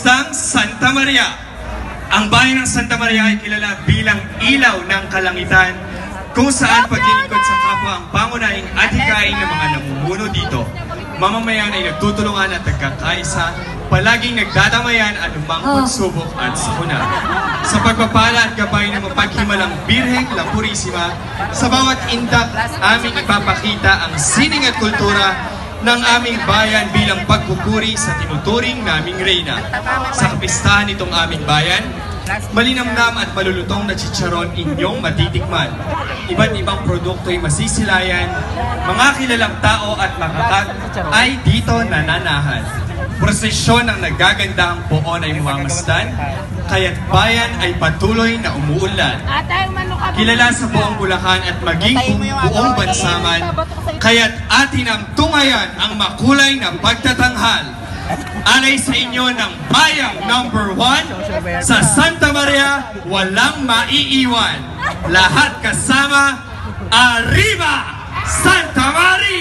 Pamamagistaang Santa Maria. Ang bayan ng Santa Maria ay kilala bilang ilaw ng kalangitan kung saan paglilingkod sa kapwa ang pangunahing adhikain ng mga namumuno dito. Mamamayan ay nagtutulungan at nagkakaisa, palaging nagdadamayan anumang pagsubok at sakuna. Sa pagpapala at gabay ng mapaghimalang Birheng La Purisima, sa bawat indak aming ipapakita ang sining at kultura ng aming bayan bilang pagpupuri sa tinuturing naming reyna. Sa kapistahan nitong aming bayan, malinamnam at malulutong na chicharon inyong matitikman. Iba't ibang produkto ay masisilayan, mga kilalang tao at makakak ay dito nananahan. Prosesyon ng nagagandahang poon ay mumamasdan, kaya't bayan ay patuloy na umuulan. Kilala sa buong Bulacan at maging buong bansaman, kaya't atin ang tungayan ang makulay na pagtatanghal. Alay sa inyo ng bayang number 1, sa Santa Maria, walang maiiwan. Lahat kasama, arriba! Santa Maria!